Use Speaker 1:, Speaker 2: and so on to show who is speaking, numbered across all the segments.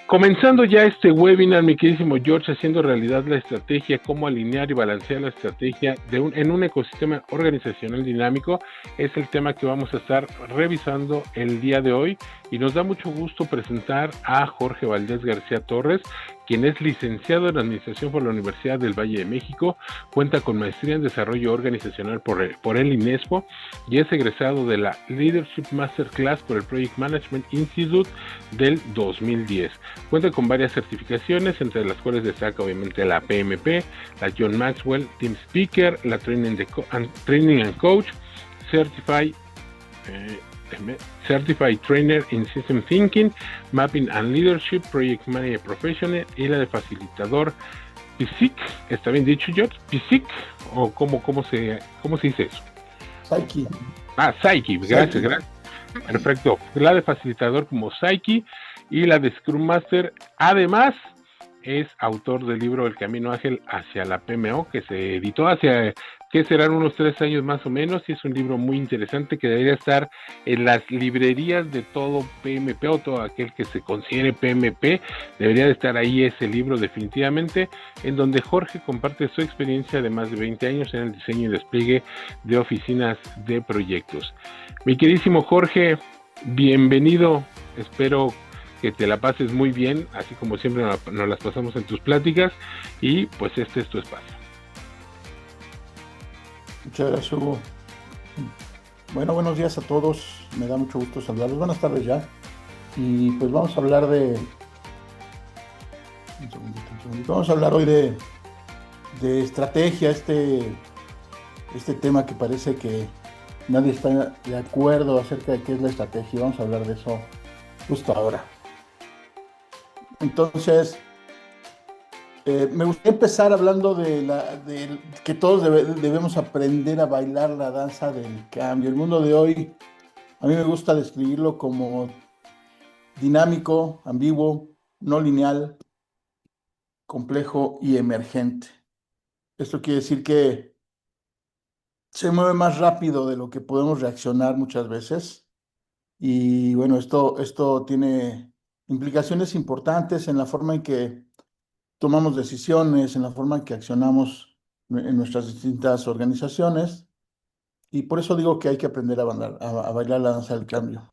Speaker 1: Comenzando ya este webinar, mi queridísimo George, haciendo realidad la estrategia, cómo alinear y balancear la estrategia en un ecosistema organizacional dinámico, es el tema que vamos a estar revisando el día de hoy, y nos da mucho gusto presentar a Jorge Valdés García Torres, quien es licenciado en Administración por la Universidad del Valle de México, cuenta con maestría en Desarrollo Organizacional por el INESPO y es egresado de la Leadership Masterclass por el Project Management Institute del 2010. Cuenta con varias certificaciones, entre las cuales destaca obviamente la PMP, la John Maxwell Team Speaker, la Training and Coach, Certified Trainer in System Thinking, Mapping and Leadership, Project Manager Professional y la de Facilitador PSIC. ¿Está bien dicho, George? ¿PSIC? ¿O cómo se dice eso?
Speaker 2: Psyche.
Speaker 1: Psyche, gracias. Perfecto. La de Facilitador como Psyche y la de Scrum Master. Además, es autor del libro El Camino Ágil hacia la PMO, que se editó que serán unos 3 años más o menos, y es un libro muy interesante que debería estar en las librerías de todo PMP o todo aquel que se considere PMP. Debería de estar ahí ese libro definitivamente, en donde Jorge comparte su experiencia de más de 20 años en el diseño y despliegue de oficinas de proyectos. Mi queridísimo Jorge, bienvenido. Espero que te la pases muy bien, así como siempre nos las pasamos en tus pláticas, y pues este es tu espacio.
Speaker 2: Muchas gracias, Hugo. Bueno, buenos días a todos. Me da mucho gusto saludarlos. Buenas tardes ya. Y pues vamos a hablar de... Un segundito. Vamos a hablar hoy de estrategia, este tema que parece que nadie está de acuerdo acerca de qué es la estrategia. Vamos a hablar de eso justo ahora. Entonces, me gustaría empezar hablando de que todos debemos aprender a bailar la danza del cambio. El mundo de hoy, a mí me gusta describirlo como dinámico, ambiguo, no lineal, complejo y emergente. Esto quiere decir que se mueve más rápido de lo que podemos reaccionar muchas veces. Y bueno, esto tiene implicaciones importantes en la forma en que tomamos decisiones, en la forma en que accionamos en nuestras distintas organizaciones, y por eso digo que hay que aprender a bailar la danza del cambio.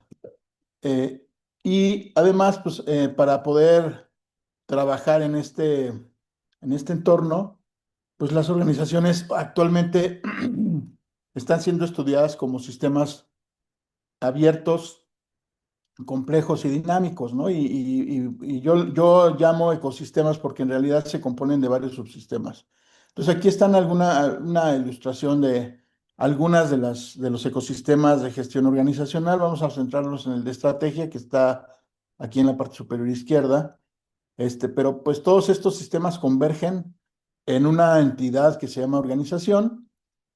Speaker 2: Y además, pues, para poder trabajar en este entorno, pues las organizaciones actualmente están siendo estudiadas como sistemas abiertos, complejos y dinámicos, ¿no? Y yo llamo ecosistemas porque en realidad se componen de varios subsistemas. Entonces aquí están una ilustración de algunas de los ecosistemas de gestión organizacional. Vamos a centrarnos en el de estrategia, que está aquí en la parte superior izquierda. Pero pues todos estos sistemas convergen en una entidad que se llama organización,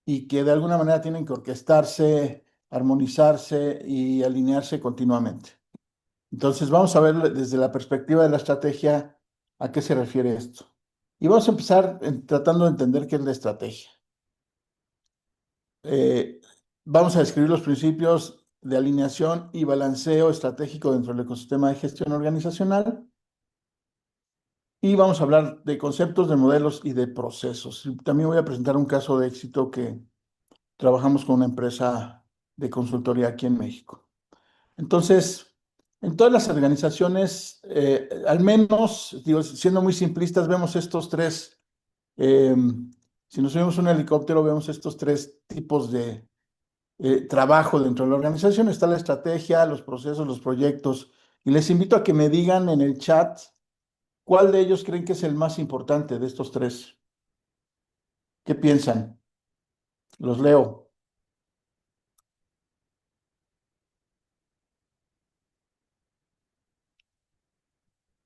Speaker 2: y que de alguna manera tienen que orquestarse, armonizarse y alinearse continuamente. Entonces vamos a ver desde la perspectiva de la estrategia a qué se refiere esto. Y vamos a empezar tratando de entender qué es la estrategia. Vamos a describir los principios de alineación y balanceo estratégico dentro del ecosistema de gestión organizacional. Y vamos a hablar de conceptos, de modelos y de procesos. Y también voy a presentar un caso de éxito que trabajamos con una empresa de consultoría aquí en México. Entonces, en todas las organizaciones, al menos, digo, siendo muy simplistas, vemos estos tres, si nos subimos un helicóptero, vemos estos tres tipos de trabajo dentro de la organización. Está la estrategia, los procesos, los proyectos. Y les invito a que me digan en el chat cuál de ellos creen que es el más importante de estos tres. ¿Qué piensan? Los leo.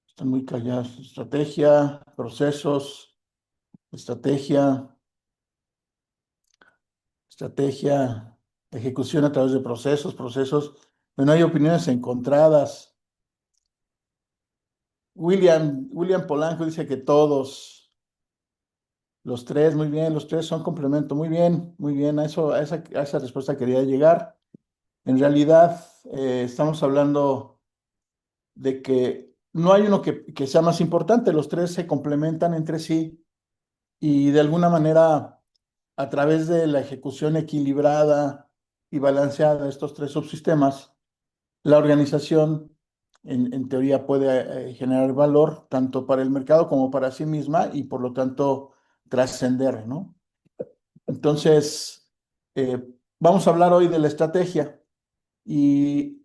Speaker 2: Están muy callados. Estrategia, procesos, estrategia, ejecución a través de procesos. Bueno, hay opiniones encontradas. William Polanco dice que todos, los tres, muy bien, los tres son complemento, muy bien, a esa respuesta quería llegar. En realidad, estamos hablando de que no hay uno que sea más importante, los tres se complementan entre sí y de alguna manera, a través de la ejecución equilibrada y balanceada de estos tres subsistemas, la organización en teoría puede generar valor tanto para el mercado como para sí misma y por lo tanto trascender, ¿no? Entonces, eh, vamos a hablar hoy de la estrategia y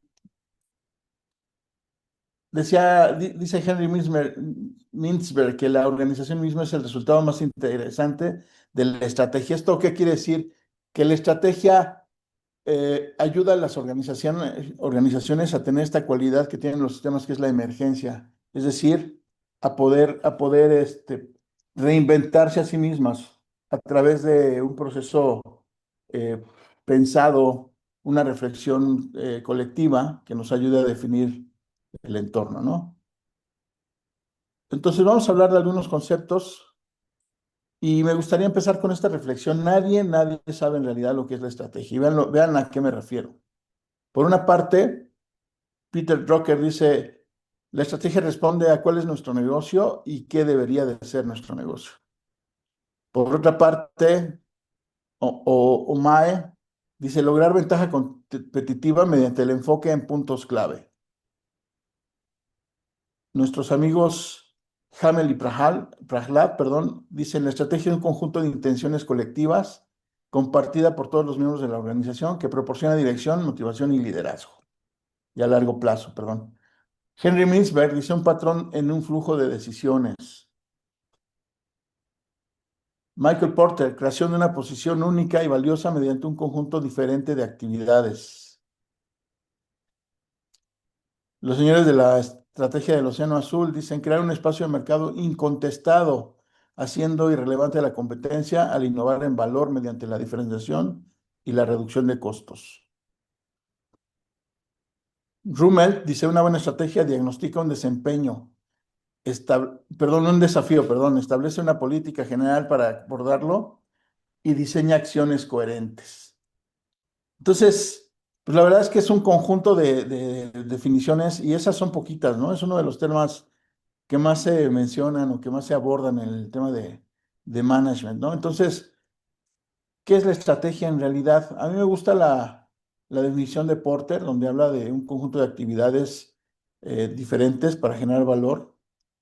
Speaker 2: dice Henry Mintzberg que la organización misma es el resultado más interesante de la estrategia. ¿Esto qué quiere decir? Que la estrategia ayuda a las organizaciones a tener esta cualidad que tienen los sistemas, que es la emergencia, es decir, a poder reinventarse a sí mismas a través de un proceso eh, pensado, una reflexión colectiva que nos ayude a definir el entorno, ¿no? Entonces vamos a hablar de algunos conceptos y me gustaría empezar con esta reflexión. Nadie sabe en realidad lo que es la estrategia. Y vean a qué me refiero. Por una parte, Peter Drucker dice, la estrategia responde a cuál es nuestro negocio y qué debería de ser nuestro negocio. Por otra parte, Mae dice, lograr ventaja competitiva mediante el enfoque en puntos clave. Nuestros amigos Hamel y Prahlad, perdón, dicen, la estrategia es un conjunto de intenciones colectivas compartida por todos los miembros de la organización que proporciona dirección, motivación y liderazgo, y a largo plazo, perdón. Henry Mintzberg dice un patrón en un flujo de decisiones. Michael Porter, creación de una posición única y valiosa mediante un conjunto diferente de actividades. Los señores de la estrategia del Océano Azul dicen crear un espacio de mercado incontestado, haciendo irrelevante la competencia al innovar en valor mediante la diferenciación y la reducción de costos. Rummel dice una buena estrategia diagnostica un desempeño, un desafío, perdón, establece una política general para abordarlo y diseña acciones coherentes. Entonces, pues la verdad es que es un conjunto de definiciones y esas son poquitas, ¿no? Es uno de los temas que más se mencionan o que más se abordan en el tema de management, ¿no? Entonces, ¿qué es la estrategia en realidad? A mí me gusta la definición de Porter, donde habla de un conjunto de actividades diferentes para generar valor.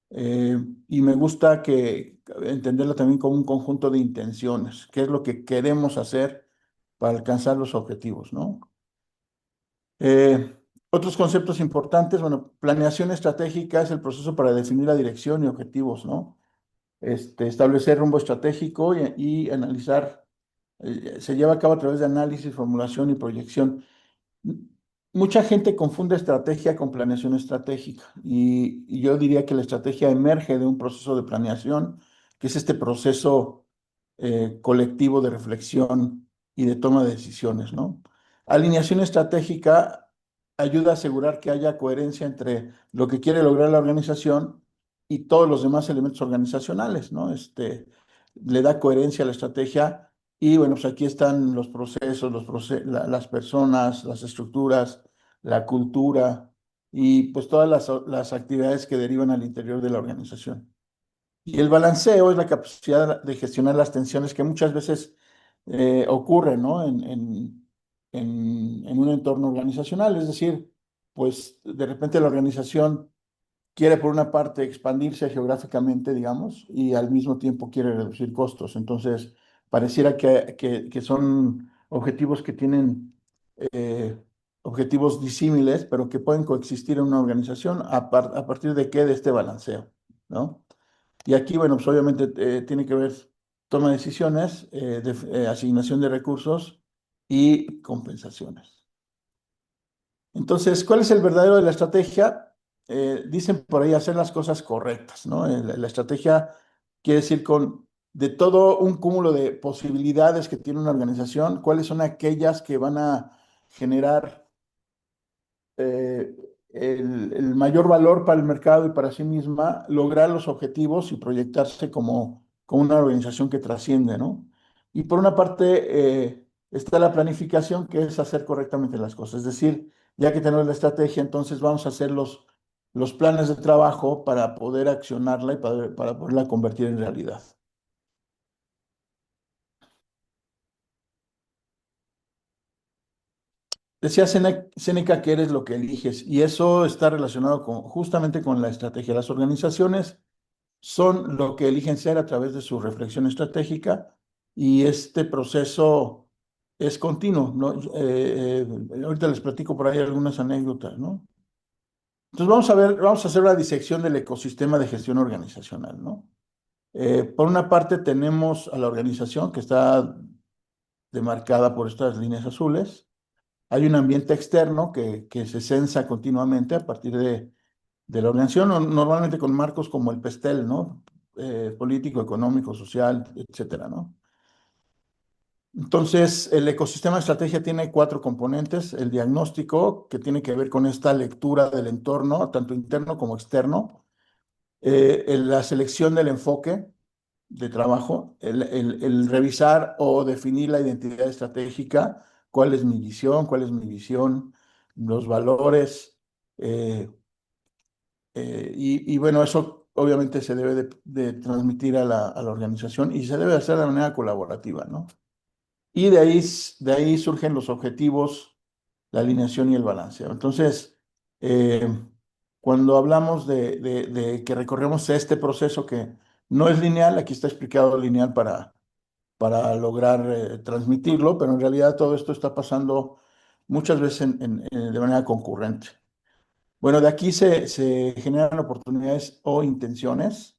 Speaker 2: Y me gusta entenderlo también como un conjunto de intenciones, qué es lo que queremos hacer para alcanzar los objetivos, ¿no? Eh, Otros conceptos importantes, bueno, planeación estratégica es el proceso para definir la dirección y objetivos, ¿no? Establecer rumbo estratégico y analizar, se lleva a cabo a través de análisis, formulación y proyección. Mucha gente confunde estrategia con planeación estratégica y yo diría que la estrategia emerge de un proceso de planeación, que es este proceso colectivo de reflexión y de toma de decisiones, ¿no? Alineación estratégica ayuda a asegurar que haya coherencia entre lo que quiere lograr la organización y todos los demás elementos organizacionales, ¿no? Le da coherencia a la estrategia y bueno, pues aquí están los procesos, las personas, las estructuras, la cultura y pues todas las actividades que derivan al interior de la organización. Y el balanceo es la capacidad de gestionar las tensiones que muchas veces ocurren, ¿no? En un entorno organizacional. Es decir, pues de repente la organización quiere por una parte expandirse geográficamente, digamos, y al mismo tiempo quiere reducir costos. Entonces, pareciera que son objetivos que tienen eh, objetivos disímiles, pero que pueden coexistir en una organización a partir de qué, de este balanceo, ¿no? Y aquí, bueno, pues obviamente tiene que ver toma de decisiones, asignación de recursos y compensaciones. Entonces, ¿cuál es el verdadero de la estrategia? Dicen por ahí hacer las cosas correctas, ¿no? La estrategia quiere decir de todo un cúmulo de posibilidades que tiene una organización, cuáles son aquellas que van a generar eh, el mayor valor para el mercado y para sí misma, lograr los objetivos y proyectarse como una organización que trasciende, ¿no? Y por una parte está la planificación, que es hacer correctamente las cosas. Es decir, ya que tenemos la estrategia, entonces vamos a hacer los planes de trabajo para poder accionarla y para poderla convertir en realidad. Decía Séneca que eres lo que eliges, y eso está relacionado justamente con la estrategia. Las organizaciones son lo que eligen ser a través de su reflexión estratégica, y este proceso es continuo, ¿no? Ahorita les platico por ahí algunas anécdotas, ¿no? Entonces vamos a hacer una disección del ecosistema de gestión organizacional, ¿no? Por una parte tenemos a la organización que está demarcada por estas líneas azules. Hay un ambiente externo que se censa continuamente a partir de la organización, normalmente con marcos como el PESTEL, ¿no? Político, económico, social, etcétera, ¿no? Entonces, el ecosistema de estrategia tiene cuatro componentes: el diagnóstico, que tiene que ver con esta lectura del entorno, tanto interno como externo; la selección del enfoque de trabajo, el revisar o definir la identidad estratégica, cuál es mi visión, cuál es mi visión, los valores, y bueno, eso obviamente se debe de transmitir a la organización, y se debe hacer de manera colaborativa, ¿no? Y de ahí surgen los objetivos, la alineación y el balance. Entonces, eh, cuando hablamos de que recorremos este proceso que no es lineal, aquí está explicado lineal para lograr transmitirlo, pero en realidad todo esto está pasando muchas veces de manera concurrente. Bueno, de aquí se generan oportunidades o intenciones,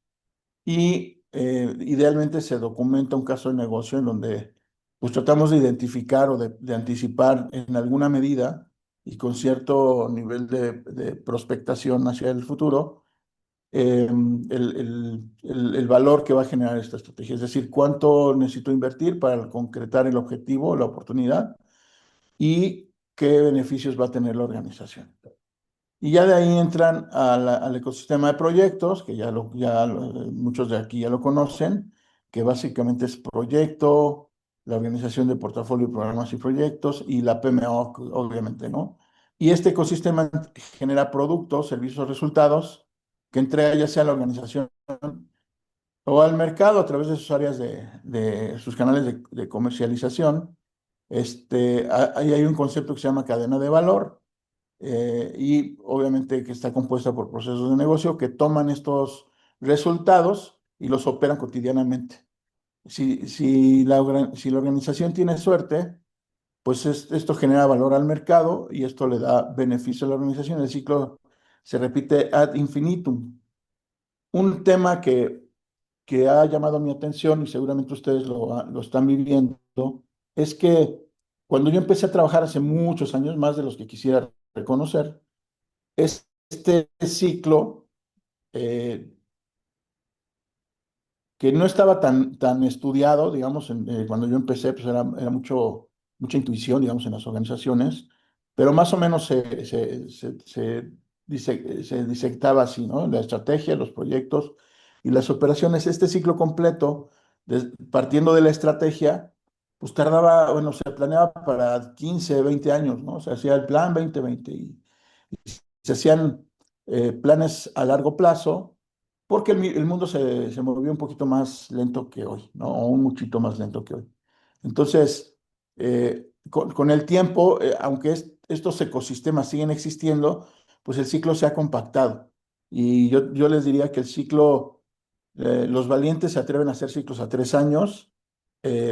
Speaker 2: y idealmente se documenta un caso de negocio en donde pues tratamos de identificar o de anticipar en alguna medida y con cierto nivel de prospectación hacia el futuro, el valor que va a generar esta estrategia. Es decir, cuánto necesito invertir para concretar el objetivo, la oportunidad, y qué beneficios va a tener la organización. Y ya de ahí entran al ecosistema de proyectos, que muchos de aquí ya lo conocen, que básicamente es proyecto, la organización de portafolio, programas y proyectos, y la PMO, obviamente, ¿no? Y este ecosistema genera productos, servicios, resultados, que entrega ya sea a la organización o al mercado a través de sus áreas de sus canales de comercialización. Ahí hay un concepto que se llama cadena de valor, y obviamente que está compuesta por procesos de negocio que toman estos resultados y los operan cotidianamente. Si la organización tiene suerte, pues esto genera valor al mercado y esto le da beneficio a la organización. El ciclo se repite ad infinitum. Un tema que ha llamado mi atención, y seguramente ustedes lo están viviendo, es que cuando yo empecé a trabajar hace muchos años, más de los que quisiera reconocer, este ciclo, eh, que no estaba tan estudiado, digamos, cuando yo empecé, pues era mucha intuición, digamos, en las organizaciones, pero más o menos se disectaba así, ¿no? La estrategia, los proyectos y las operaciones. Este ciclo completo, partiendo de la estrategia, pues tardaba, bueno, se planeaba para 15, 20 años, ¿no? Se hacía el plan 2020, y se hacían planes a largo plazo, porque el mundo se movió un poquito más lento que hoy, ¿no? O un muchito más lento que hoy. Entonces, con el tiempo, aunque estos ecosistemas siguen existiendo, pues el ciclo se ha compactado. Y yo les diría que el ciclo, los valientes se atreven a hacer ciclos a 3 años.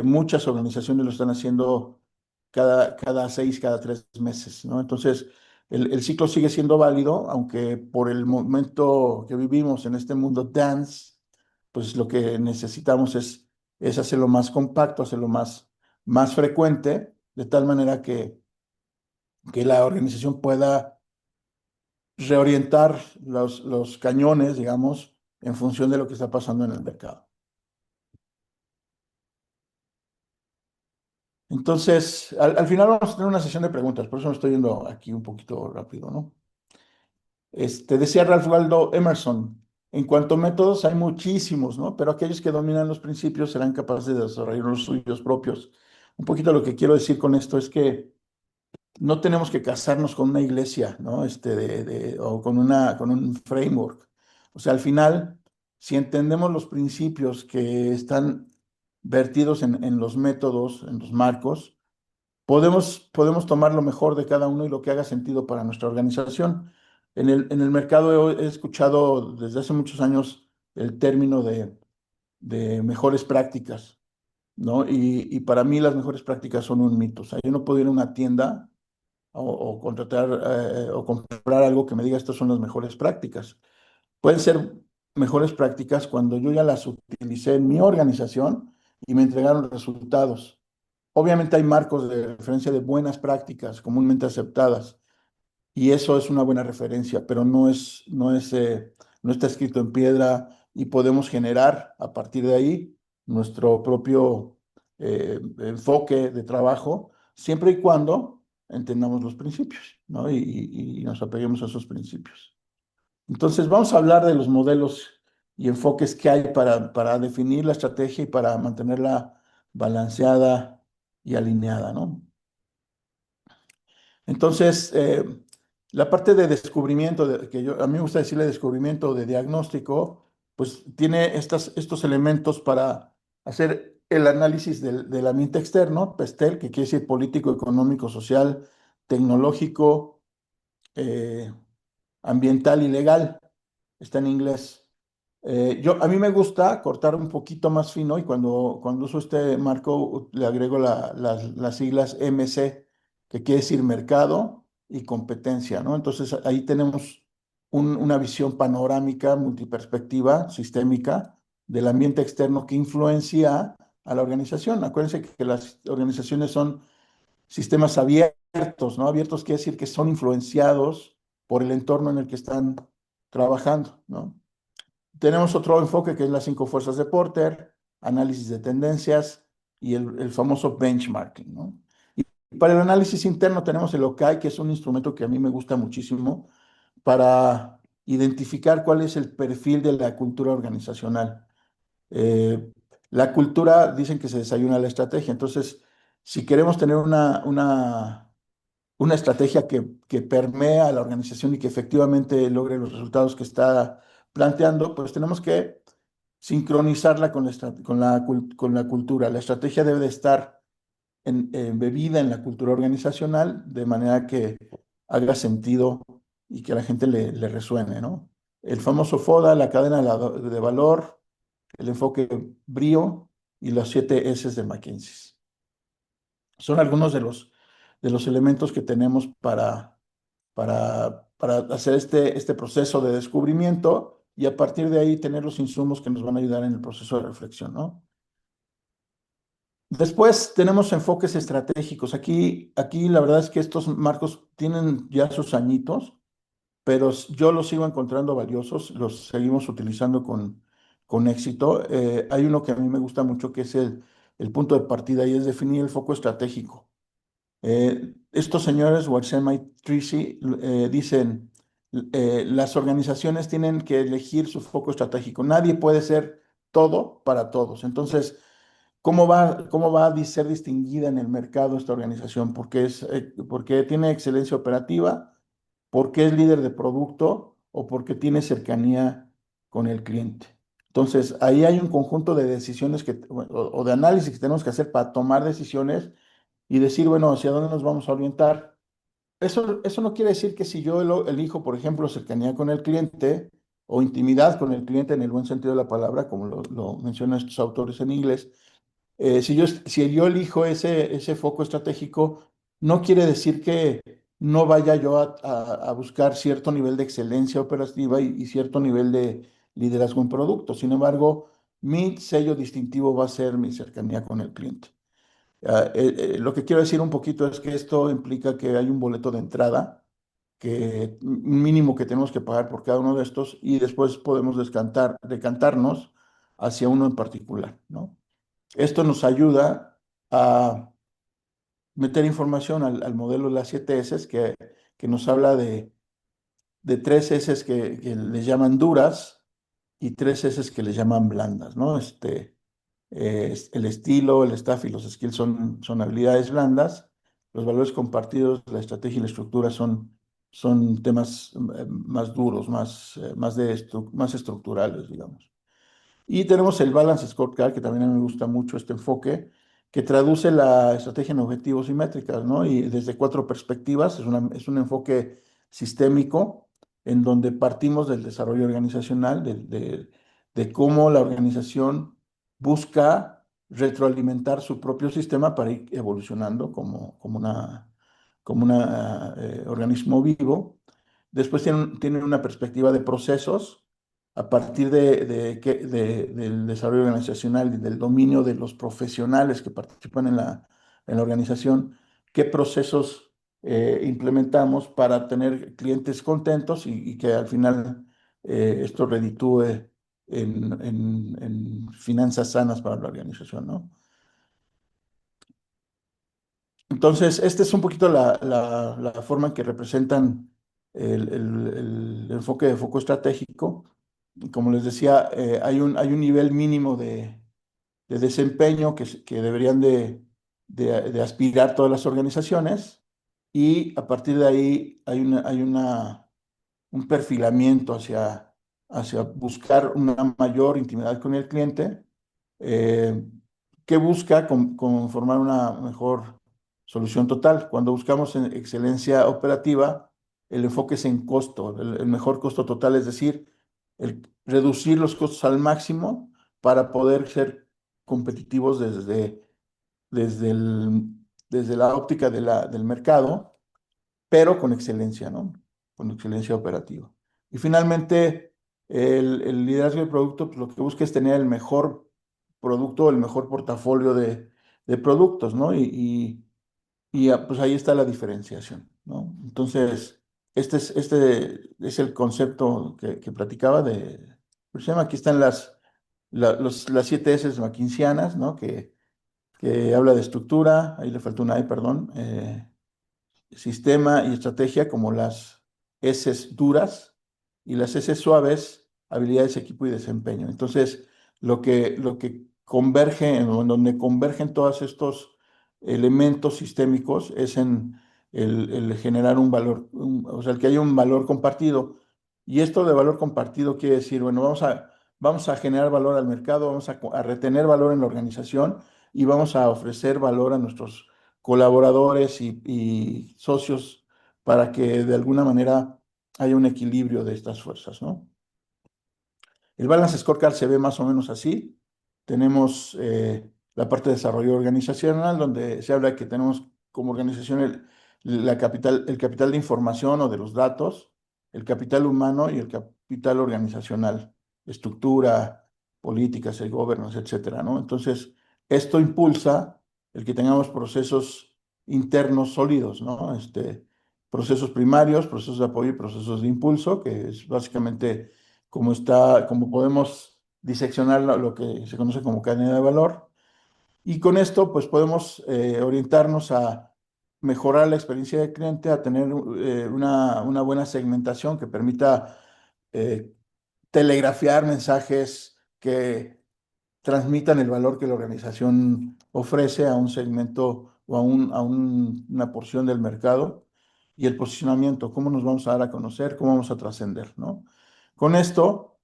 Speaker 2: Muchas organizaciones lo están haciendo cada 6, cada 3 meses, ¿no? Entonces, el ciclo sigue siendo válido, aunque por el momento que vivimos en este mundo dance, pues lo que necesitamos es hacerlo más compacto, hacerlo más frecuente, de tal manera que la organización pueda reorientar los cañones, digamos, en función de lo que está pasando en el mercado. Entonces, al final vamos a tener una sesión de preguntas, por eso me estoy yendo aquí un poquito rápido, ¿no? Decía Ralph Waldo Emerson: en cuanto a métodos hay muchísimos, ¿no? Pero aquellos que dominan los principios serán capaces de desarrollar los suyos propios. Un poquito lo que quiero decir con esto es que no tenemos que casarnos con una iglesia, ¿no? O con un framework. O sea, al final, si entendemos los principios que están vertidos en los métodos, en los marcos, podemos tomar lo mejor de cada uno y lo que haga sentido para nuestra organización. En el mercado he escuchado desde hace muchos años el término de mejores prácticas, ¿no? Y para mí las mejores prácticas son un mito. O sea, yo no puedo ir a una tienda o contratar o comprar algo que me diga estas son las mejores prácticas. Pueden ser mejores prácticas cuando yo ya las utilicé en mi organización y me entregaron resultados. Obviamente hay marcos de referencia de buenas prácticas comúnmente aceptadas y eso es una buena referencia, pero no está escrito en piedra y podemos generar a partir de ahí nuestro propio enfoque de trabajo, siempre y cuando entendamos los principios, ¿no? Y nos apeguemos a esos principios. Entonces, vamos a hablar de los modelos y enfoques que hay para definir la estrategia y para mantenerla balanceada y alineada, ¿no? Entonces, la parte de descubrimiento, a mí me gusta decirle descubrimiento de diagnóstico, pues tiene estos elementos para hacer el análisis del ambiente externo, PESTEL, que quiere decir político, económico, social, tecnológico, eh, ambiental y legal. Está en inglés. A mí me gusta cortar un poquito más fino y cuando uso este marco le agrego las siglas MC, que quiere decir mercado y competencia, ¿no? Entonces ahí tenemos una visión panorámica, multiperspectiva, sistémica del ambiente externo que influencia a la organización. Acuérdense que las organizaciones son sistemas abiertos, ¿no? Abiertos quiere decir que son influenciados por el entorno en el que están trabajando, ¿no? Tenemos otro enfoque que es las 5 fuerzas de Porter, análisis de tendencias y el famoso benchmarking, ¿no? Y para el análisis interno tenemos el OKAI, que es un instrumento que a mí me gusta muchísimo para identificar cuál es el perfil de la cultura organizacional. Eh, la cultura, dicen que se desayuna la estrategia, entonces, si queremos tener una estrategia que permea a la organización y que efectivamente logre los resultados que está planteando, pues tenemos que sincronizarla con la cultura. La estrategia debe de estar embebida en la cultura organizacional de manera que haga sentido y que a la gente le resuene, ¿no? El famoso FODA, la cadena de valor, el enfoque BRIO y los 7 S de McKinsey. Son algunos de los elementos que tenemos para hacer este proceso de descubrimiento y a partir de ahí tener los insumos que nos van a ayudar en el proceso de reflexión, ¿no? Después tenemos enfoques estratégicos. Aquí la verdad es que estos marcos tienen ya sus añitos, pero yo los sigo encontrando valiosos, los seguimos utilizando con éxito. Hay uno que a mí me gusta mucho que es el punto de partida y es definir el foco estratégico. Estos señores, Warsema y Tracy, dicen, las organizaciones tienen que elegir su foco estratégico. Nadie puede ser todo para todos. Entonces, ¿cómo va a ser distinguida en el mercado esta organización? Porque tiene excelencia operativa, porque es líder de producto o porque tiene cercanía con el cliente. Entonces, ahí hay un conjunto de decisiones o de análisis que tenemos que hacer para tomar decisiones y decir, bueno, ¿hacia dónde nos vamos a orientar? Eso no quiere decir que si yo elijo, por ejemplo, cercanía con el cliente o intimidad con el cliente en el buen sentido de la palabra, como lo mencionan estos autores en inglés, si yo elijo ese foco estratégico, no quiere decir que no vaya yo a buscar cierto nivel de excelencia operativa y cierto nivel de liderazgo en producto. Sin embargo, mi sello distintivo va a ser mi cercanía con el cliente. Lo que quiero decir un poquito es que esto implica que hay un boleto de entrada, un mínimo que tenemos que pagar por cada uno de estos y después podemos decantarnos hacia uno en particular, ¿no? Esto nos ayuda a meter información al modelo de las 7 S que nos habla de 3 S que les llaman duras y 3 S que les llaman blandas, ¿no? El estilo, el staff y los skills son habilidades blandas los valores compartidos, la estrategia y la estructura son temas más duros, más estructurales, digamos. Y tenemos el Balance Scorecard, que también a mí me gusta mucho este enfoque, que traduce la estrategia en objetivos y métricas, ¿no? Y desde cuatro perspectivas, es un enfoque sistémico en donde partimos del desarrollo organizacional, de cómo la organización busca retroalimentar su propio sistema para ir evolucionando como una organismo vivo. Después tiene una perspectiva de procesos a partir del desarrollo organizacional y del dominio de los profesionales que participan en la organización, qué procesos implementamos para tener clientes contentos y que al final esto reditúe en finanzas sanas para la organización, ¿no? Entonces, esta es un poquito la forma en que representan el enfoque de foco estratégico. Y como les decía, hay un nivel mínimo de desempeño que deberían de aspirar todas las organizaciones y a partir de ahí un perfilamiento hacia buscar una mayor intimidad con el cliente, eh, que busca conformar una mejor solución total. Cuando buscamos excelencia operativa, el enfoque es en costo, el mejor costo total, es decir, reducir los costos al máximo para poder ser competitivos desde, el- desde la óptica del mercado, pero con excelencia, ¿no? Con excelencia operativa. Y finalmente, el liderazgo de producto, pues lo que busca es tener el mejor producto, el mejor portafolio de productos, ¿no? Pues ahí está la diferenciación, ¿no? Entonces, este es el concepto que platicaba pues se llama, aquí están las 7 S McKinseyanas, ¿no? Que habla de estructura, ahí le faltó una I, perdón, sistema y estrategia como las S duras y las S suaves, habilidades, equipo y desempeño. Entonces, lo que converge, en donde convergen todos estos elementos sistémicos es en el generar un valor, o sea, el que haya un valor compartido. Y esto de valor compartido quiere decir, bueno, vamos a generar valor al mercado, vamos a retener valor en la organización y vamos a ofrecer valor a nuestros colaboradores y socios para que de alguna manera haya un equilibrio de estas fuerzas, ¿no? El Balance Scorecard se ve más o menos así. Tenemos la parte de desarrollo organizacional, donde se habla de que tenemos como organización el capital de información o de los datos, el capital humano y el capital organizacional, estructura, políticas, el governance, etcétera, ¿no? Entonces, esto impulsa el que tengamos procesos internos sólidos, ¿no? Procesos primarios, procesos de apoyo y procesos de impulso, que es básicamente como podemos diseccionar lo que se conoce como cadena de valor. Y con esto, pues podemos orientarnos a mejorar la experiencia del cliente, a tener una buena segmentación que permita eh, telegrafiar mensajes que transmitan el valor que la organización ofrece a un segmento o una porción del mercado y el posicionamiento, cómo nos vamos a dar a conocer, cómo vamos a trascender, ¿no? Con esto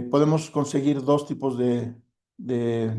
Speaker 2: podemos conseguir dos tipos de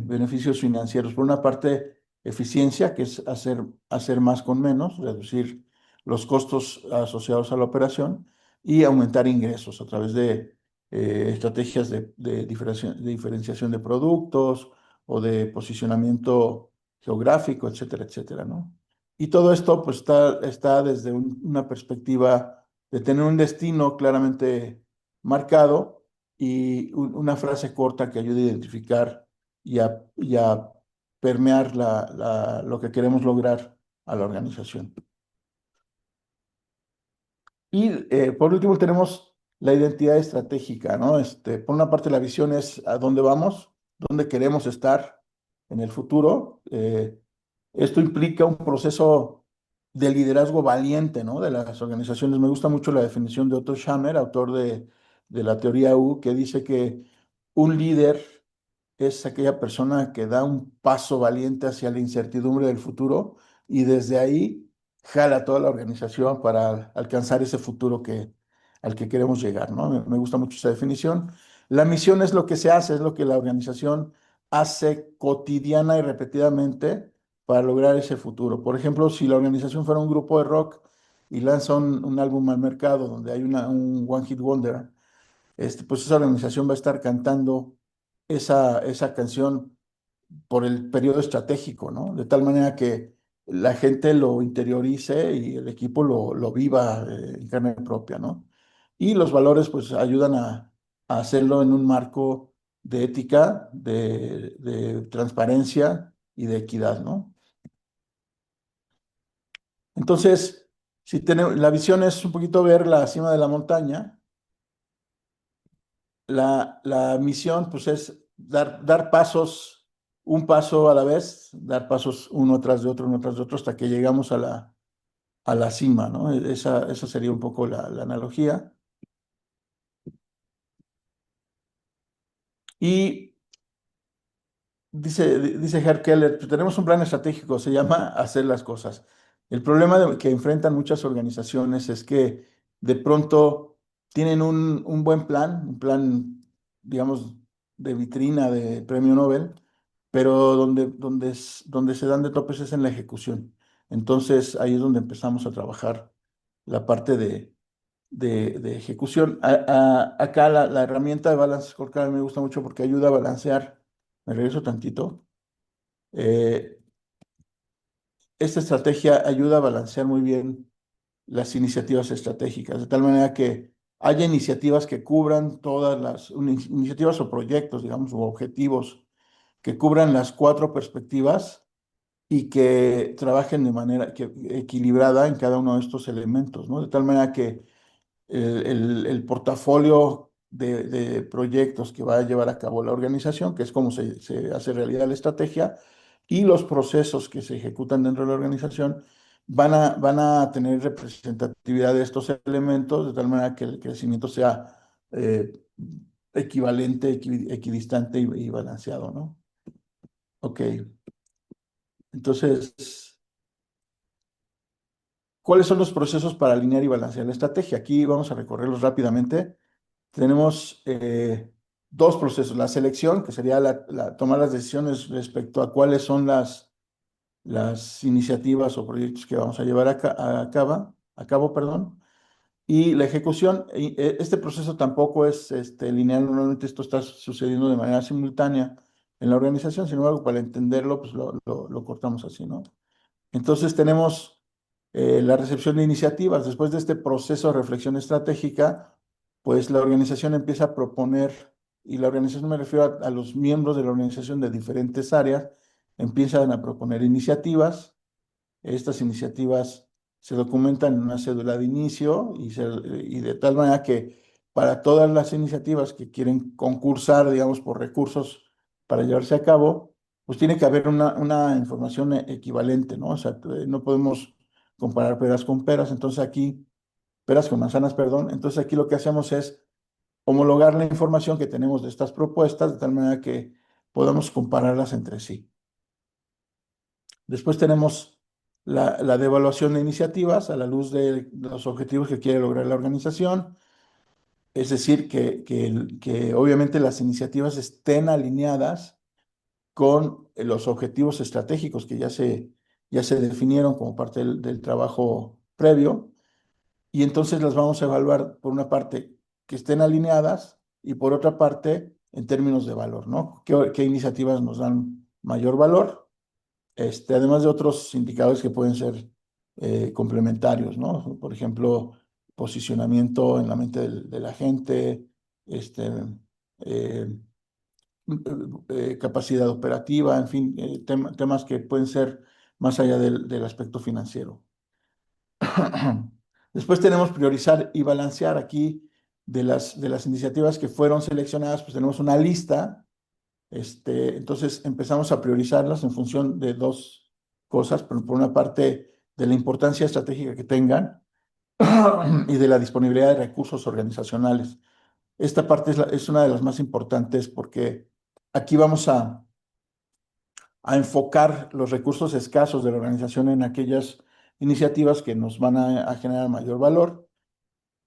Speaker 2: beneficios financieros. Por una parte, eficiencia, que es hacer más con menos, reducir los costos asociados a la operación y aumentar ingresos a través de estrategias de diferenciación de productos o de posicionamiento geográfico, etcétera, etcétera, ¿no? Y todo esto pues está desde una perspectiva de tener un destino claramente marcado y una frase corta que ayude a identificar y a permear lo que queremos lograr a la organización. Y por último tenemos la identidad estratégica, ¿no? Por una parte la visión es a dónde vamos, dónde queremos estar en el futuro. Esto implica un proceso de liderazgo valiente, ¿no? De las organizaciones. Me gusta mucho la definición de Otto Schammer, autor de la teoría U, que dice que un líder es aquella persona que da un paso valiente hacia la incertidumbre del futuro y desde ahí jala a toda la organización para alcanzar ese futuro al que queremos llegar, ¿no? Me gusta mucho esa definición. La misión es lo que se hace, es lo que la organización hace cotidiana y repetidamente para lograr ese futuro. Por ejemplo, si la organización fuera un grupo de rock y lanza un álbum al mercado donde hay un One Hit Wonder, pues esa organización va a estar cantando esa canción por el periodo estratégico, ¿no? De tal manera que la gente lo interiorice y el equipo lo viva en carne propia, ¿no? Y los valores pues ayudan a hacerlo en un marco de ética, de transparencia y de equidad, ¿no? Entonces, si tenemos, la visión es un poquito ver la cima de la montaña. La misión, pues, es dar pasos, un paso a la vez, dar pasos uno tras de otro, hasta que llegamos a la cima, ¿no? Esa sería un poco la analogía. Y dice Herr Keller, pues, tenemos un plan estratégico, se llama hacer las cosas. El problema que enfrentan muchas organizaciones es que de pronto tienen un buen plan, un plan, digamos, de vitrina de premio Nobel, pero donde se dan de topes es en la ejecución. Entonces ahí es donde empezamos a trabajar la parte de ejecución. Acá la herramienta de Balance Scorecard me gusta mucho porque ayuda a balancear. Me regreso tantito. Eh, Esta estrategia ayuda a balancear muy bien las iniciativas estratégicas, de tal manera que haya iniciativas que cubran todas las iniciativas o proyectos, digamos, o objetivos que cubran las cuatro perspectivas y que trabajen de manera equilibrada en cada uno de estos elementos, ¿no? De tal manera que el portafolio de proyectos que va a llevar a cabo la organización, que es como se hace realidad la estrategia, y los procesos que se ejecutan dentro de la organización van a tener representatividad de estos elementos, de tal manera que el crecimiento sea eh, equivalente, equidistante y balanceado, ¿no? Ok, entonces, ¿cuáles son los procesos para alinear y balancear la estrategia? Aquí vamos a recorrerlos rápidamente. Tenemos dos procesos. La selección, que sería tomar las decisiones respecto a cuáles son las iniciativas o proyectos que vamos a llevar a cabo, perdón. Y la ejecución, este proceso tampoco es lineal, normalmente esto está sucediendo de manera simultánea en la organización, sin embargo, para entenderlo, pues lo cortamos así, ¿no? Entonces tenemos la recepción de iniciativas. Después de este proceso de reflexión estratégica, pues la organización empieza a proponer, y la organización me refiero a los miembros de la organización de diferentes áreas, empiezan a proponer iniciativas. Estas iniciativas se documentan en una cédula de inicio y de tal manera que para todas las iniciativas que quieren concursar, digamos, por recursos para llevarse a cabo, pues tiene que haber una información equivalente, ¿no? O sea, no podemos comparar peras con peras, entonces aquí, peras con manzanas, perdón, entonces aquí lo que hacemos es homologar la información que tenemos de estas propuestas de tal manera que podamos compararlas entre sí. Después tenemos la devaluación de iniciativas a la luz de los objetivos que quiere lograr la organización, es decir, que obviamente las iniciativas estén alineadas con los objetivos estratégicos que ya se definieron como parte del trabajo previo, y entonces las vamos a evaluar por una parte que estén alineadas y por otra parte en términos de valor, ¿no? ¿Qué iniciativas nos dan mayor valor? Además de otros indicadores que pueden ser complementarios, ¿no? Por ejemplo, posicionamiento en la mente de la gente, este, eh, capacidad operativa, en fin, temas que pueden ser más allá del aspecto financiero. Después tenemos priorizar y balancear aquí de las iniciativas que fueron seleccionadas, pues tenemos una lista. Entonces empezamos a priorizarlas en función de dos cosas, por una parte de la importancia estratégica que tengan y de la disponibilidad de recursos organizacionales. Esta parte es una de las más importantes porque aquí vamos a enfocar los recursos escasos de la organización en aquellos iniciativas que nos van a generar mayor valor.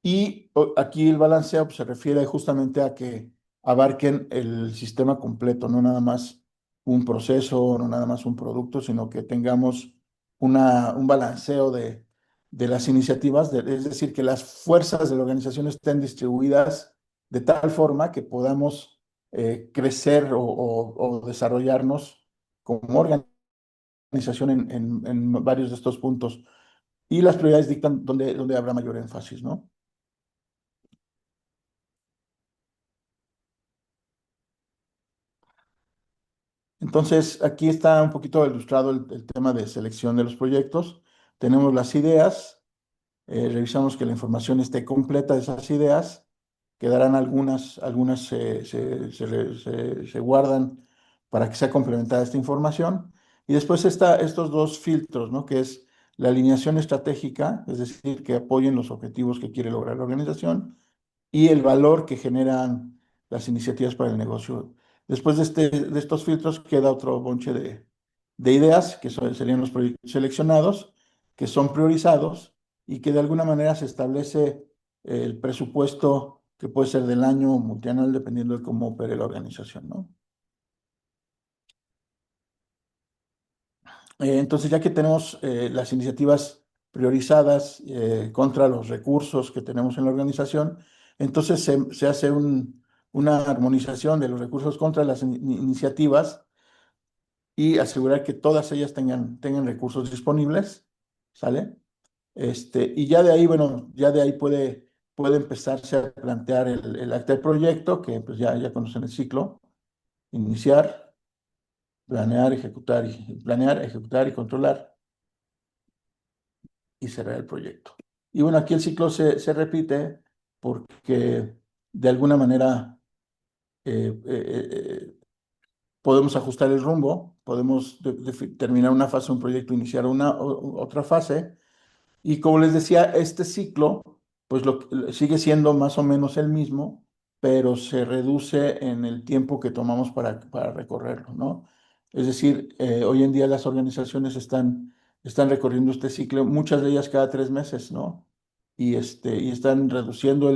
Speaker 2: Y aquí el balanceo pues, se refiere justamente a que abarquen el sistema completo, no nada más un proceso, no nada más un producto, sino que tengamos un balanceo de las iniciativas, es decir, que las fuerzas de la organización estén distribuidas de tal forma que podamos crecer o desarrollarnos como organización en varios de estos puntos. Y las prioridades dictan dónde habrá mayor énfasis, ¿no? Entonces, aquí está un poquito ilustrado el tema de selección de los proyectos. Tenemos las ideas, revisamos que la información esté completa de esas ideas, quedarán algunas se guardan para que sea complementada esta información. Y después está estos dos filtros, ¿no? Que es la alineación estratégica, es decir, que apoyen los objetivos que quiere lograr la organización, y el valor que generan las iniciativas para el negocio. Después de estos filtros queda otro bonche de ideas, que serían los proyectos seleccionados, que son priorizados y que de alguna manera se establece el presupuesto que puede ser del año o multianual, dependiendo de cómo opere la organización, ¿no? Entonces, ya que tenemos las iniciativas priorizadas contra los recursos que tenemos en la organización, entonces se hace una armonización de los recursos contra las iniciativas y asegurar que todas ellas tengan recursos disponibles, ¿sale? Y ya de ahí, bueno, ya de ahí puede empezarse a plantear el acta del proyecto, que pues ya conocen el ciclo: iniciar, planear, ejecutar y controlar, y cerrar el proyecto. Y bueno, aquí el ciclo se repite porque de alguna manera podemos ajustar el rumbo, podemos terminar una fase de un proyecto, iniciar otra fase. Y como les decía, este ciclo, pues sigue siendo más o menos el mismo, pero se reduce en el tiempo que tomamos para recorrerlo, ¿no? Es decir, hoy en día las organizaciones están recorriendo este ciclo, muchas de ellas cada 3 meses, ¿no? Y están reduciendo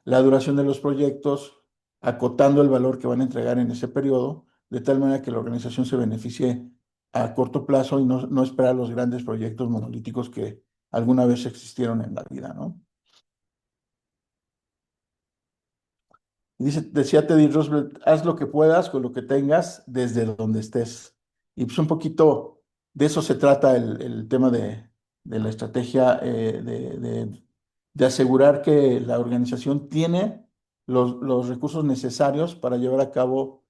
Speaker 2: la duración de los proyectos, acotando el valor que van a entregar en ese periodo, de tal manera que la organización se beneficie a corto plazo y no esperar los grandes proyectos monolíticos que alguna vez existieron en la vida, ¿no? Decía Teddy Roosevelt: haz lo que puedas con lo que tengas desde donde estés. Y pues un poquito de eso se trata el tema de la estrategia, de asegurar que la organización tiene los recursos necesarios para llevar a cabo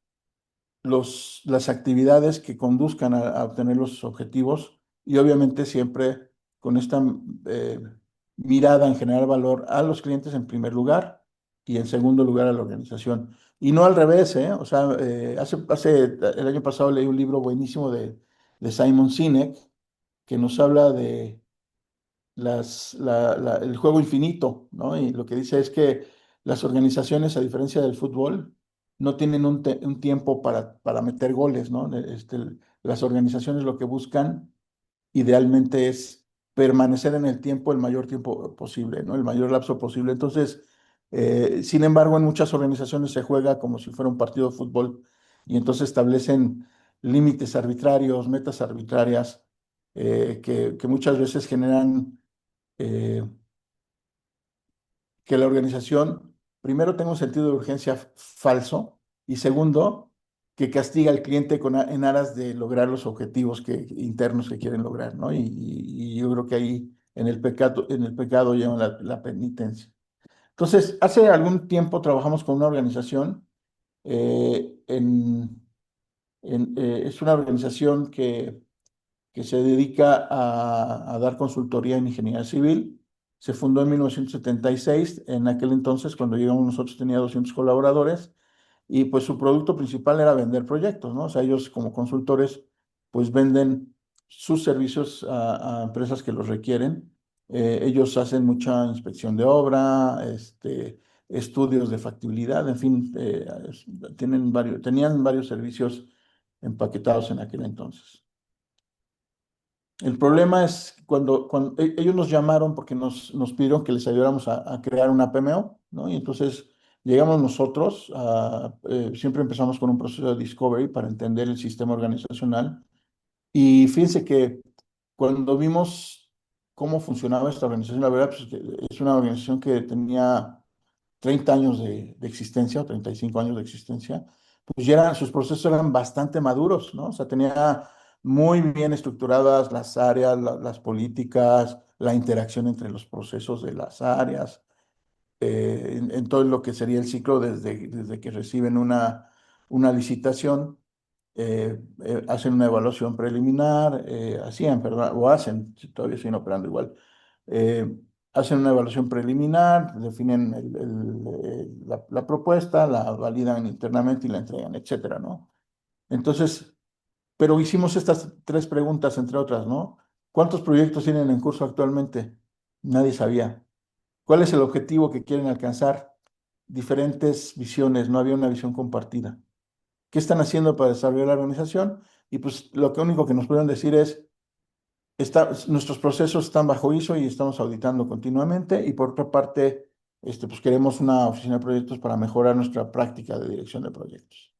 Speaker 2: las actividades que conduzcan a obtener los objetivos, y obviamente siempre con esta eh, mirada en generar valor a los clientes en primer lugar y en segundo lugar a la organización. Y no al revés, ¿eh? O sea, el año pasado leí un libro buenísimo de Simon Sinek, que nos habla de el juego infinito, ¿no? Y lo que dice es que las organizaciones, a diferencia del fútbol, no tienen un tiempo para meter goles, ¿no? Las organizaciones lo que buscan idealmente es permanecer en el tiempo el mayor tiempo posible, ¿no? El mayor lapso posible. Entonces, sin embargo, en muchas organizaciones se juega como si fuera un partido de fútbol, y entonces establecen límites arbitrarios, metas arbitrarias, que muchas veces generan eh, que la organización, primero, tenga un sentido de urgencia falso, y segundo, que castiga al cliente en aras de lograr los objetivos internos que quieren lograr, ¿no? Y yo creo que ahí en el pecado lleva la penitencia. Entonces, hace algún tiempo trabajamos con una organización, eh, en, es una organización que se dedica a dar consultoría en ingeniería civil. Se fundó en 1976. En aquel entonces, cuando llegamos nosotros, tenía 200 colaboradores, y pues su producto principal era vender proyectos, ¿no? O sea, ellos como consultores pues venden sus servicios a empresas que los requieren. Ellos hacen mucha inspección de obra, estudios de factibilidad, en fin, tenían varios servicios empaquetados en aquel entonces. El problema es cuando ellos nos llamaron porque nos pidieron que les ayudáramos a crear una PMO, ¿no? Y entonces llegamos nosotros, siempre empezamos con un proceso de discovery para entender el sistema organizacional. Y fíjense que cuando vimos cómo funcionaba esta organización, la verdad, pues, que es una organización que tenía 30 años de existencia o 35 años de existencia, pues ya sus procesos eran bastante maduros, ¿no? O sea, tenía muy bien estructuradas las áreas, las políticas, la interacción entre los procesos de las áreas, en todo lo que sería el ciclo desde que reciben una licitación, hacen una evaluación preliminar, hacían, perdón, o hacen, si todavía siguen operando igual, eh, hacen una evaluación preliminar, definen la propuesta, la validan internamente y la entregan, etcétera, ¿no? Entonces, pero hicimos estas tres preguntas, entre otras, ¿no? ¿Cuántos proyectos tienen en curso actualmente? Nadie sabía. ¿Cuál es el objetivo que quieren alcanzar? Diferentes visiones, no había una visión compartida. ¿Qué están haciendo para desarrollar la organización? Y pues lo que único que nos pueden decir es, nuestros procesos están bajo ISO y estamos auditando continuamente. Y por otra parte, pues queremos una oficina de proyectos para mejorar nuestra práctica de dirección de proyectos.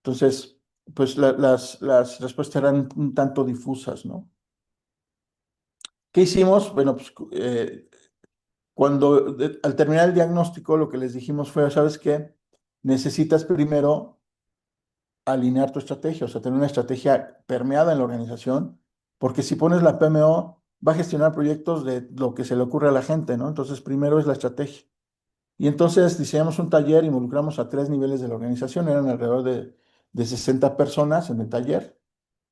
Speaker 2: Entonces, pues las respuestas eran un tanto difusas, ¿no? ¿Qué hicimos? Bueno, pues al terminar el diagnóstico, lo que les dijimos fue, ¿sabes qué? Necesitas primero alinear tu estrategia, o sea, tener una estrategia permeada en la organización, porque si pones la PMO, va a gestionar proyectos de lo que se le ocurre a la gente, ¿no? Entonces, primero es la estrategia. Y entonces diseñamos un taller, involucramos a tres niveles de la organización, eran alrededor de 60 personas en el taller,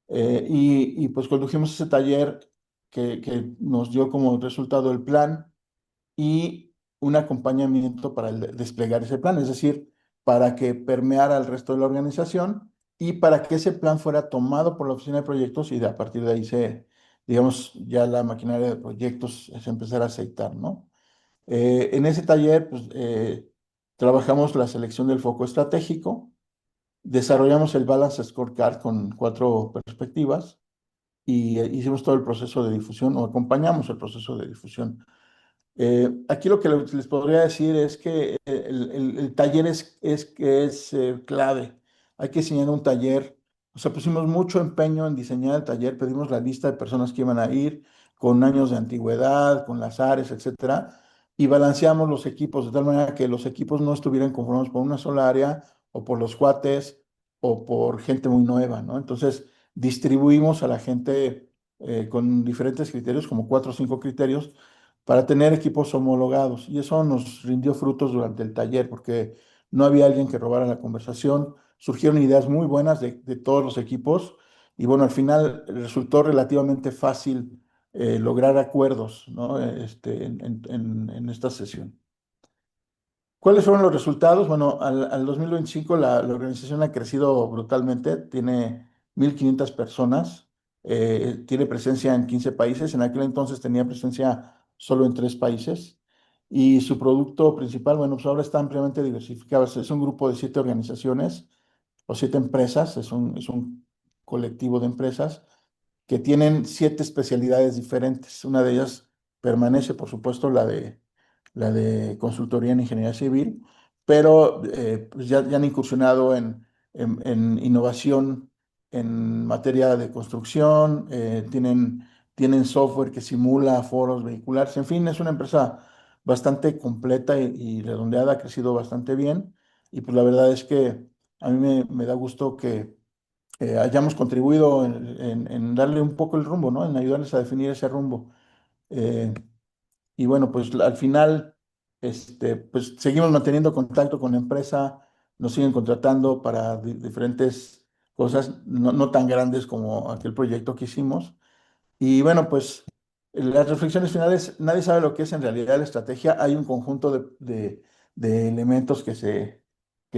Speaker 2: y pues condujimos ese taller que nos dio como resultado el plan y un acompañamiento para desplegar ese plan, es decir, para que permeara al resto de la organización y para que ese plan fuera tomado por la oficina de proyectos y a partir de ahí digamos, ya la maquinaria de proyectos se empezara a aceitar, ¿no? En ese taller, pues, trabajamos la selección del foco estratégico, desarrollamos el Balance Scorecard con cuatro perspectivas y hicimos todo el proceso de difusión o acompañamos el proceso de difusión. Aquí lo que les podría decir es que el taller es clave. Hay que diseñar un taller. O sea, pusimos mucho empeño en diseñar el taller, pedimos la lista de personas que iban a ir con años de antigüedad, con las áreas, etcétera, y balanceamos los equipos de tal manera que los equipos no estuvieran conformados por una sola área o por los cuates o por gente muy nueva, ¿no? Entonces, distribuimos a la gente con diferentes criterios, como cuatro o cinco criterios para tener equipos homologados. Y eso nos rindió frutos durante el taller porque no había alguien que robara la conversación. Surgieron ideas muy buenas de todos los equipos y bueno, al final resultó relativamente fácil lograr acuerdos, ¿no? En esta sesión. ¿Cuáles fueron los resultados? Bueno, al 2025 la organización ha crecido brutalmente, tiene 1.500 personas, tiene presencia en 15 países, en aquel entonces tenía presencia solo en 3 países y su producto principal, bueno, pues ahora está ampliamente diversificado, es un grupo de 7 organizaciones o 7 empresas, es un colectivo de empresas que tienen 7 especialidades diferentes. Una de ellas permanece, por supuesto, la de consultoría en ingeniería civil, pero pues ya han incursionado en innovación en materia de construcción, tienen software que simula foros vehiculares, en fin, es una empresa bastante completa y redondeada, ha crecido bastante bien y pues la verdad es que a mí me da gusto que hayamos contribuido en darle un poco el rumbo, ¿no? En ayudarles a definir ese rumbo. Eh, y bueno, pues al final, pues seguimos manteniendo contacto con la empresa, nos siguen contratando para diferentes cosas, no tan grandes como aquel proyecto que hicimos. Y bueno, pues las reflexiones finales, nadie sabe lo que es en realidad la estrategia, hay un conjunto de elementos que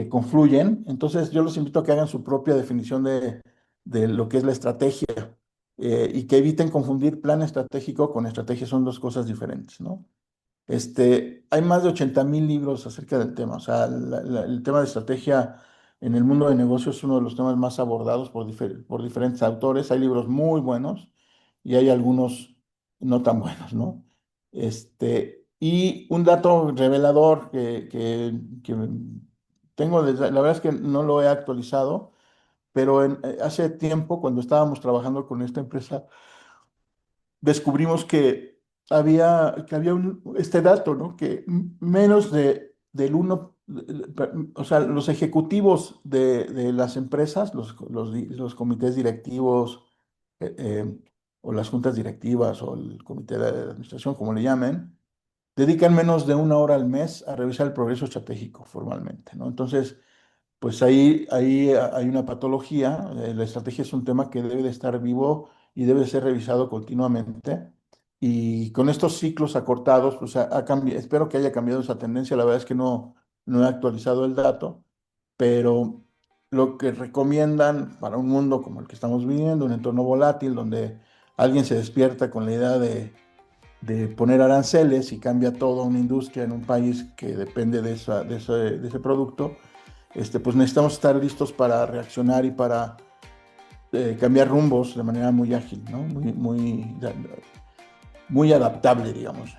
Speaker 2: confluyen, entonces yo los invito a que hagan su propia definición de lo que es la estrategia y que eviten confundir plan estratégico con estrategia, son dos cosas diferentes, ¿no? Hay más de 80.000 libros acerca del tema. O sea, el tema de estrategia en el mundo de negocios es uno de los temas más abordados por diferentes autores. Hay libros muy buenos y hay algunos no tan buenos, ¿no? Y un dato revelador que tengo, la verdad es que no lo he actualizado, pero hace tiempo, cuando estábamos trabajando con esta empresa, descubrimos que había este dato, ¿no? Que menos del uno, o sea, los ejecutivos de las empresas, los comités directivos, eh, eh, o las juntas directivas, o el comité de administración, como le llamen, dedican menos de una hora al mes a revisar el progreso estratégico formalmente, ¿no? Entonces, pues ahí hay una patología. La estrategia es un tema que debe de estar vivo y debe de ser revisado continuamente. Y con estos ciclos acortados, pues espero que haya cambiado esa tendencia. La verdad es que no he actualizado el dato, pero lo que recomiendan para un mundo como el que estamos viviendo, un entorno volátil, donde alguien se despierta con la idea de poner aranceles y cambia toda una industria en un país que depende de ese producto, pues necesitamos estar listos para reaccionar y para cambiar rumbos de manera muy ágil, ¿no? Muy adaptable, digamos.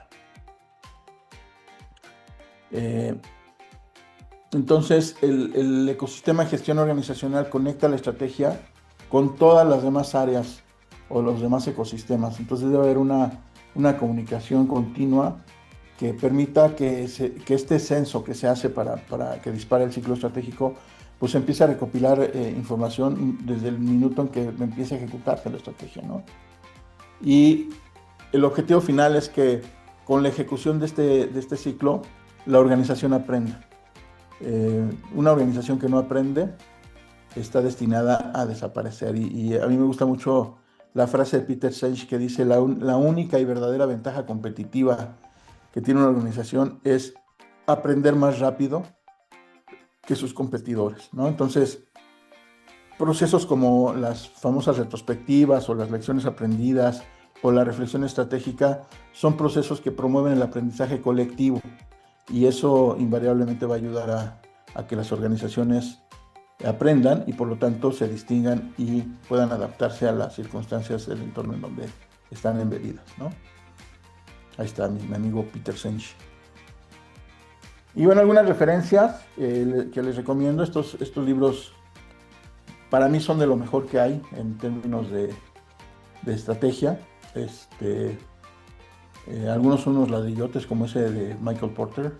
Speaker 2: Eh, entonces, el ecosistema de gestión organizacional conecta la estrategia con todas las demás áreas o los demás ecosistemas. Entonces, debe haber una comunicación continua que permita que este censo que se hace para que dispare el ciclo estratégico, pues empiece a recopilar información desde el minuto en que empiece a ejecutarse la estrategia, ¿no? Y el objetivo final es que con la ejecución de este ciclo, la organización aprenda. Una organización que no aprende está destinada a desaparecer. Y a mí me gusta mucho la frase de Peter Senge que dice: la única y verdadera ventaja competitiva que tiene una organización es aprender más rápido que sus competidores, ¿no? Entonces, procesos como las famosas retrospectivas o las lecciones aprendidas o la reflexión estratégica son procesos que promueven el aprendizaje colectivo, y eso invariablemente va a ayudar a que las organizaciones aprendan y por lo tanto se distingan y puedan adaptarse a las circunstancias del entorno en donde están embedidas, ¿no? Ahí está mi amigo Peter Senge. Y bueno, algunas referencias que les recomiendo. Estos libros para mí son de lo mejor que hay en términos de estrategia. Algunos son unos ladrillotes como ese de Michael Porter,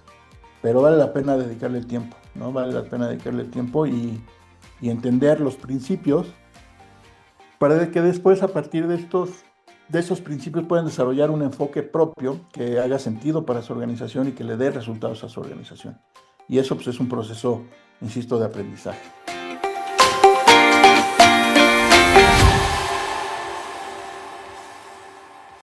Speaker 2: pero vale la pena dedicarle el tiempo, ¿no? Vale la pena dedicarle el tiempo y entender los principios para que después, a partir de esos principios, puedan desarrollar un enfoque propio que haga sentido para su organización y que le dé resultados a su organización. Y eso, pues, es un proceso, insisto, de aprendizaje.